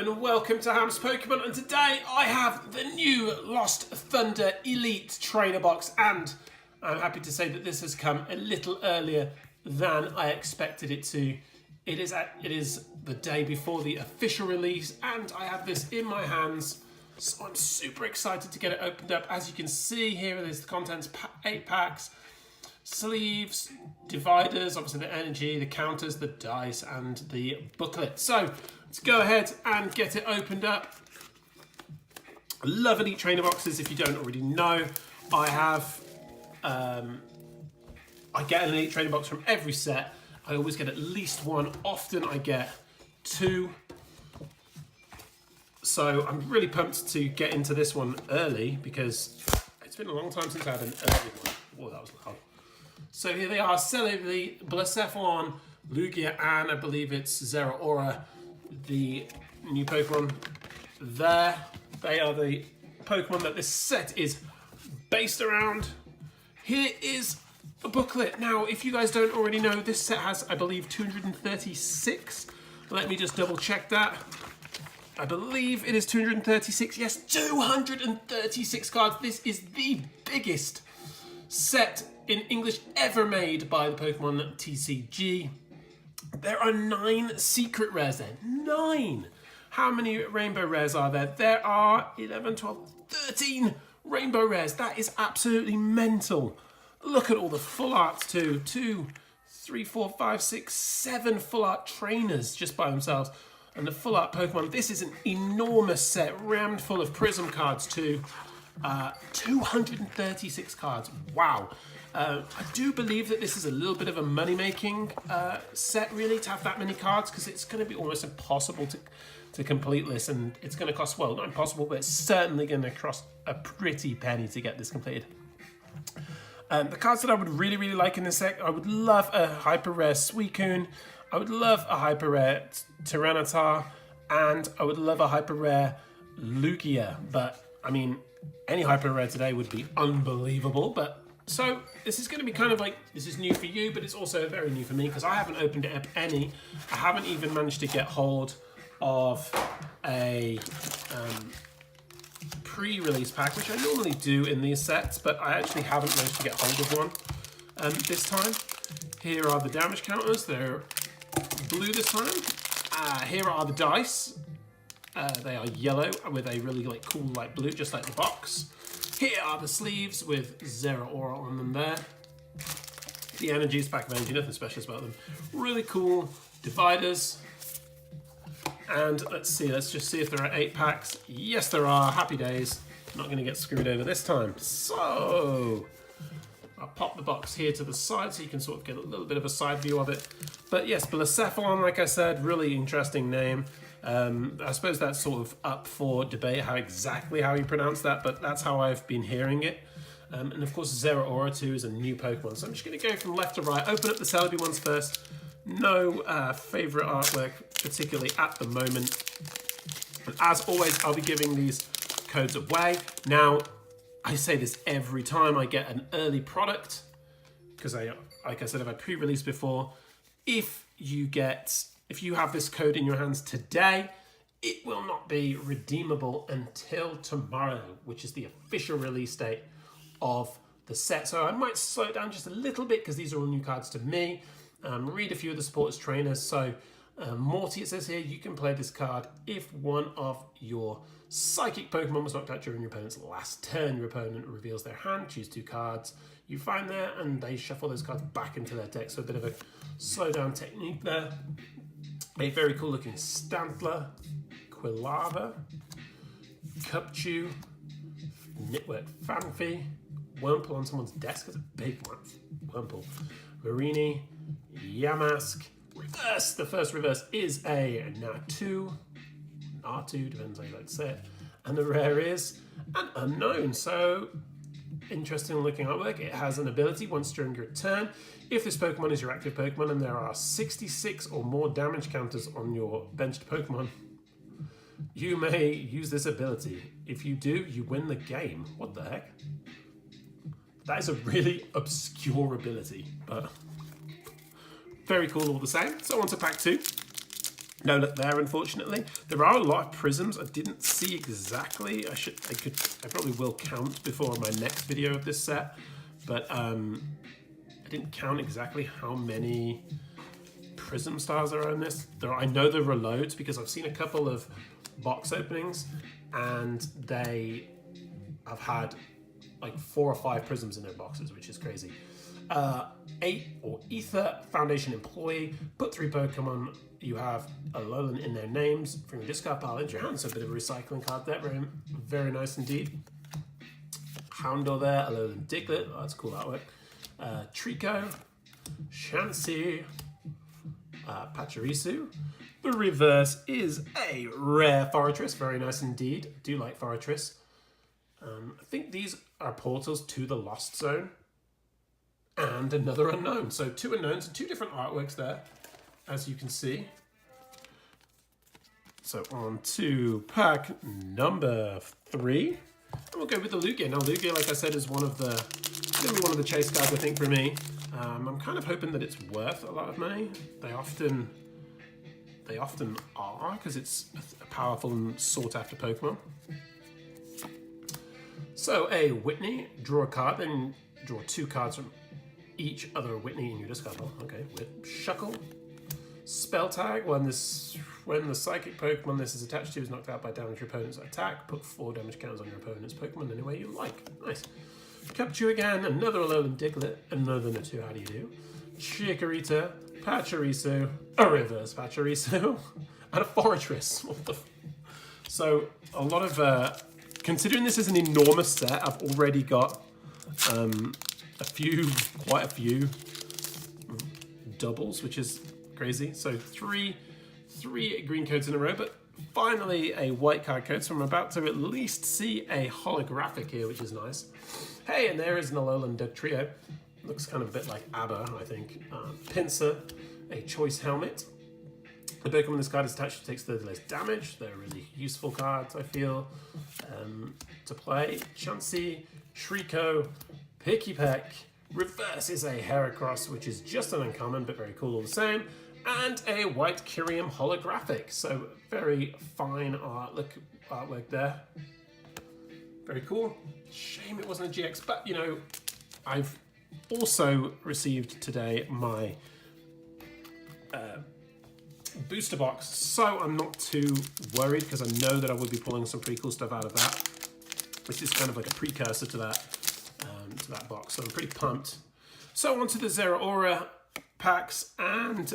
and welcome to Ham's Pokemon, and today I have the new Lost Thunder Elite Trainer Box, and I'm happy to say that this has come a little earlier than I expected it to. It is the day before the official release, and I have this in my hands, so I'm super excited to get it opened up. As you can see here, there's the contents, 8 packs, sleeves, dividers, obviously the energy, the counters, the dice, and the booklet. So let's go ahead and get it opened up. I love Elite Trainer Boxes. If you don't already know, I have, I get an Elite Trainer Box from every set. I always get at least one. Often I get 2. So I'm really pumped to get into this one early because it's been a long time since I had an early one. Oh, that was loud. So here they are, Celebi, Blacephalon, Lugia, and I believe it's Zeraora, the new Pokemon there. They are the Pokemon that this set is based around. Here is the booklet. Now, if you guys don't already know, this set has, I believe, 236. Let me just double check that. I believe it is 236. Yes, 236 cards. This is the biggest set in English ever made by the Pokemon TCG. There are 9 secret rares there. 9! How many rainbow rares are there? There are 11, 12, 13 rainbow rares. That is absolutely mental. Look at all the full arts too. 2, 3, 4, 5, 6, 7 full art trainers just by themselves. And the full art Pokemon. This is an enormous set, rammed full of Prism cards too. 236 cards. Wow. I do believe that this is a little bit of a money-making set, really, to have that many cards, because it's going to be almost impossible to complete this, and it's going to cost, well, not impossible, but it's certainly going to cost a pretty penny to get this completed. The cards that I would really, really like in this set, I would love a hyper rare Suicune, I would love a hyper rare Tyranitar, and I would love a hyper rare Lugia, but, I mean, any hyper rare today would be unbelievable, but so this is going to be kind of like, this is new for you, but it's also very new for me because I haven't opened it up any. I haven't even managed to get hold of a pre-release pack, which I normally do in these sets, but I actually haven't managed to get hold of one this time. Here are the damage counters. They're blue this time. Here are the dice. They are yellow with a really cool light blue, just like the box. Here are the sleeves with Zeraora on them there. The energies, pack of energy, nothing special about them. Really cool dividers. And let's just see if there are 8 packs. Yes, there are. Happy days. Not going to get screwed over this time. So I'll pop the box here to the side so you can sort of get a little bit of a side view of it. But yes, Blacephalon, like I said, really interesting name. I suppose that's sort of up for debate exactly how you pronounce that, but that's how I've been hearing it. And of course, Zeraora too is a new Pokemon. So I'm just going to go from left to right, open up the Celebi ones first. No favourite artwork particularly at the moment. And as always, I'll be giving these codes away. Now, I say this every time I get an early product, because like I said, I've had pre-release before. If you have this code in your hands today, it will not be redeemable until tomorrow, which is the official release date of the set. So I might slow it down just a little bit because these are all new cards to me. Read a few of the supporters trainers. So Morty, it says here, you can play this card if one of your psychic Pokemon was knocked out during your opponent's last turn. Your opponent reveals their hand, choose 2 cards you find there, and they shuffle those cards back into their deck. So a bit of a slow down technique there. A very cool looking Stantler, Quilava, Cupchew, Nitwort Fanfi, Wurmple on someone's desk, that's a big one, Wurmple, Marini, Yamask, Reverse, the first reverse is a Natu, depends how you like to say it, and the rare is an Unknown, so interesting looking artwork. It has an ability once during your turn. If this Pokemon is your active Pokemon and there are 66 or more damage counters on your benched Pokemon, you may use this ability. If you do, you win the game. What the heck? That is a really obscure ability, but very cool all the same. So on to pack 2. No look there, unfortunately. There are a lot of prisms. I didn't see exactly. I probably will count before my next video of this set, but I didn't count exactly how many prism styles there are in this. I know there are loads because I've seen a couple of box openings and they have had like 4 or 5 prisms in their boxes, which is crazy. 8 or Ether, Foundation Employee, put 3 Pokemon you have Alolan in their names from your discard pile into your hand, so a bit of a recycling card there, very, very nice indeed. Houndour there, Alolan Diglett, oh, that's cool artwork. Trico, Chansey, Pachirisu. The reverse is a rare Forretress, very nice indeed. I do like Forretress. I think these are portals to the Lost Zone and another unknown. So 2 unknowns and 2 different artworks there, as you can see. So on to pack number 3. And we'll go with the Lugia. Now Lugia, like I said, is going to be one of the chase cards, I think, for me. I'm kind of hoping that it's worth a lot of money. They often are, because it's a powerful and sought after Pokemon. So a Whitney, draw a card, then draw 2 cards from each other Whitney in your discard pile. Okay, with Shuckle. Spell tag, when the psychic Pokemon this is attached to is knocked out by damage your opponent's attack, put 4 damage counters on your opponent's Pokemon any way you like. Nice. Capture again, another Alolan Diglett, another Natu, how do you do? Chikorita, Pachirisu, a reverse Pachirisu, and a Forretress. So a lot of, considering this is an enormous set, I've already got quite a few doubles, which is crazy. So three green codes in a row, but finally a white card code, so I'm about to at least see a holographic here, which is nice. Hey, and there is an Alolan Dugtrio. Looks kind of a bit like ABBA, I think. Pinsir, a Choice Helmet. The Pokemon this card is attached takes 30 less damage. They're really useful cards, I feel, to play. Chansey, Trico, Pikipek. Reverse is a Heracross, which is just an uncommon, but very cool all the same. And a white Kyurem holographic. So very fine artwork there. Very cool. Shame it wasn't a GX, but you know, I've also received today my booster box, so I'm not too worried because I know that I will be pulling some pretty cool stuff out of that. This is kind of like a precursor to that box, so I'm pretty pumped. So on to the Zeraora packs, and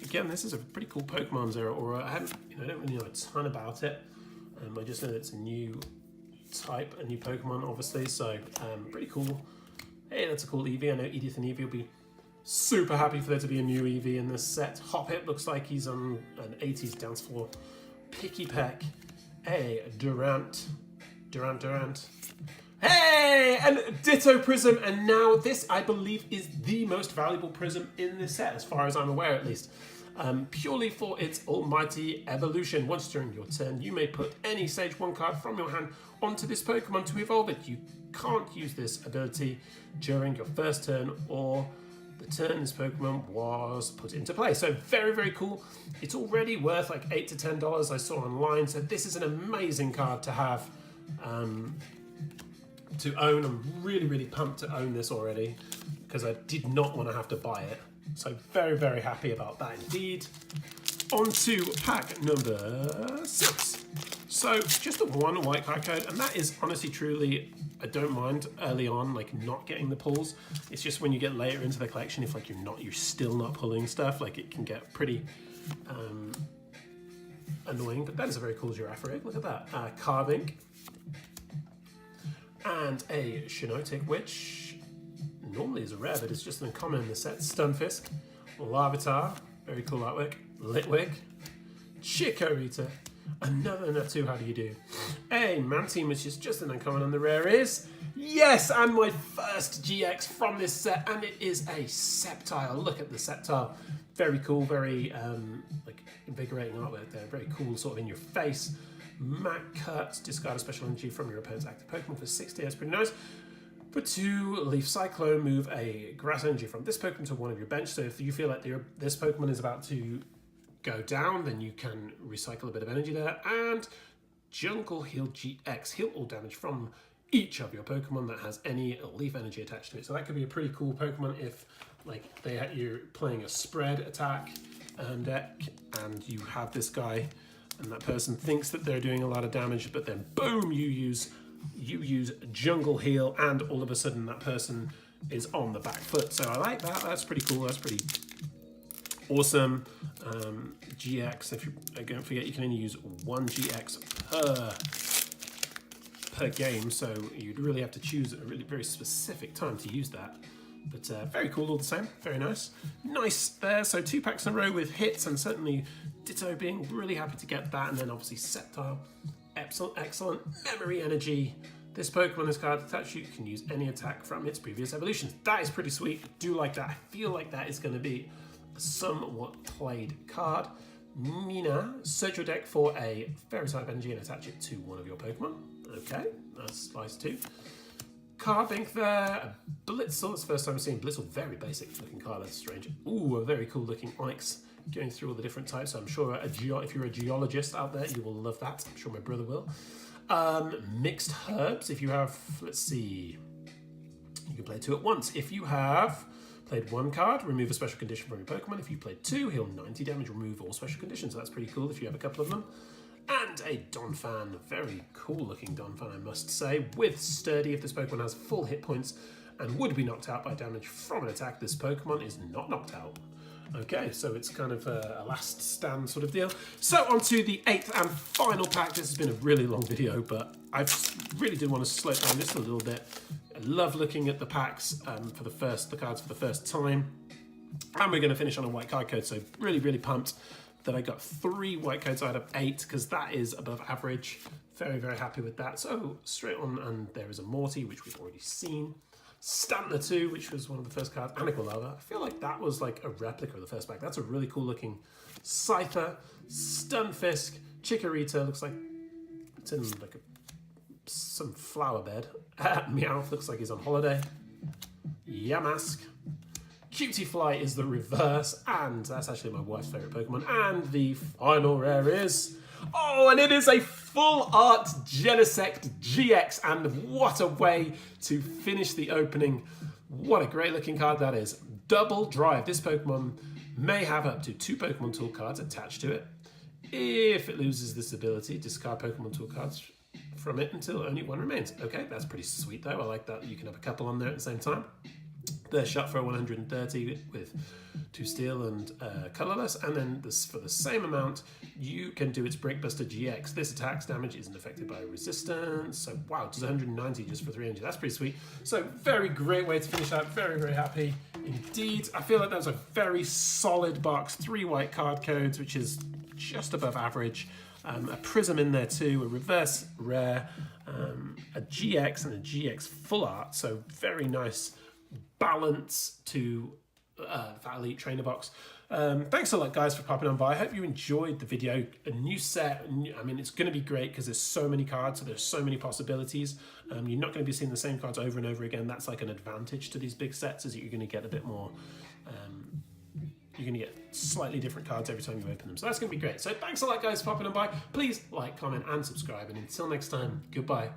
again, this is a pretty cool Pokemon, Zeraora. I don't really know a ton about it. I just know that it's a new type, a new Pokemon, obviously, so pretty cool. Hey, that's a cool Eevee. I know Edith and Eevee will be super happy for there to be a new Eevee in this set. Hoppip looks like he's on an 80s dance floor. Pikipek, a Durant. Hey, and Ditto Prism, and now this, I believe, is the most valuable Prism in this set, as far as I'm aware, at least. Purely for its almighty evolution. Once during your turn, you may put any Stage 1 card from your hand onto this Pokemon to evolve it. You can't use this ability during your first turn or the turn this Pokemon was put into play. So very, very cool. It's already worth like $8 to $10 I saw online. So this is an amazing card to have, to own. I'm really, really pumped to own this already because I did not want to have to buy it. So very, very happy about that indeed. On to pack number 6. So just a 1 white card code, and that is honestly, truly, I don't mind early on, like not getting the pulls. It's just when you get later into the collection, if like you're still not pulling stuff, like it can get pretty annoying. But that is a very cool Girafarig. Look at that. Carving. And a Shiinotic, which normally is a rare, but it's just an uncommon in the set. Stunfisk, Larvitar, very cool artwork. Litwick, Chikorita, another Natu, how do you do? A Mantine, which is just an uncommon, and the rare is, yes, and my first GX from this set, and it is a Sceptile. Look at the Sceptile. Very cool, very like invigorating artwork there. Very cool, sort of in your face. Matt Kurtz, discard a special energy from your opponent's active Pokemon for 60. That's pretty nice. For 2, Leaf Cyclone, move a grass energy from this Pokemon to one of your bench. So if you feel like this Pokemon is about to go down, then you can recycle a bit of energy there. And Jungle Heal GX, heal all damage from each of your Pokemon that has any leaf energy attached to it. So that could be a pretty cool Pokemon if like you're playing a spread attack deck and you have this guy and that person thinks that they're doing a lot of damage, but then boom, you use Jungle Heal and all of a sudden that person is on the back foot. So I like that. That's pretty cool. That's pretty awesome. GX, if you don't forget, you can only use one GX per game, so you'd really have to choose a really very specific time to use that. But very cool all the same, very nice. Nice there, so 2 packs in a row with hits, and certainly Ditto being really happy to get that, and then obviously Sceptile, excellent. Memory Energy. This Pokemon, this card attached to you can use any attack from its previous evolutions. That is pretty sweet, do like that. I feel like that is going to be a somewhat played card. Mina, search your deck for a Fairy type energy and attach it to one of your Pokemon. Okay, that's nice too. Carbink there, a Blitzel, it's the first time I've seen Blitzel, very basic looking card, that's strange. Ooh, a very cool looking Onyx, going through all the different types, so I'm sure if you're a geologist out there, you will love that, I'm sure my brother will. Mixed Herbs, if you have, let's see, you can play 2 at once. If you have played 1 card, remove a special condition from your Pokemon. If you played 2, heal 90 damage, remove all special conditions, so that's pretty cool if you have a couple of them. And a Donphan, very cool looking Donphan I must say, with Sturdy. If this Pokemon has full hit points and would be knocked out by damage from an attack, this Pokemon is not knocked out. Okay, so it's kind of a last stand sort of deal. So on to the 8th and final pack. This has been a really long video, but I really do want to slow it down just a little bit. I love looking at the packs for the cards for the first time. And we're going to finish on a white card code, so really, really pumped that I got 3 white codes out of 8, because that is above average. Very, very happy with that. So straight on, and there is a Morty, which we've already seen. Stantler 2, which was one of the first cards, and Aquilava. I feel like that was like a replica of the first pack. That's a really cool looking Scyther, Stunfisk, Chikorita, looks like it's in like some flower bed. Meowth looks like he's on holiday. Yamask. Cutiefly is the reverse, and that's actually my wife's favourite Pokemon. And the final rare is... oh, and it is a full art Genesect GX, and what a way to finish the opening. What a great looking card that is. Double Drive. This Pokemon may have up to 2 Pokemon Tool cards attached to it. If it loses this ability, discard Pokemon Tool cards from it until only 1 remains. Okay, that's pretty sweet though. I like that you can have a couple on there at the same time. They're shot for 130 with 2 steel and colorless, and then for the same amount you can do its Breakbuster GX. This attack's damage isn't affected by resistance, so wow, it does 190 just for 3 energy. That's pretty sweet. So very great way to finish that. Very, very happy indeed. I feel like that was a very solid box. 3 white card codes, which is just above average. A Prism in there too, a reverse rare, a GX and a GX full art, so very nice balance to that Elite Trainer box. Thanks a lot guys for popping on by. I hope you enjoyed the video. A new set, I mean it's going to be great because there's so many cards, so there's so many possibilities. You're not going to be seeing the same cards over and over again. That's like an advantage to these big sets, is that you're going to get a bit more, you're going to get slightly different cards every time you open them. So that's going to be great. So thanks a lot guys for popping on by. Please like, comment and subscribe, and until next time, goodbye.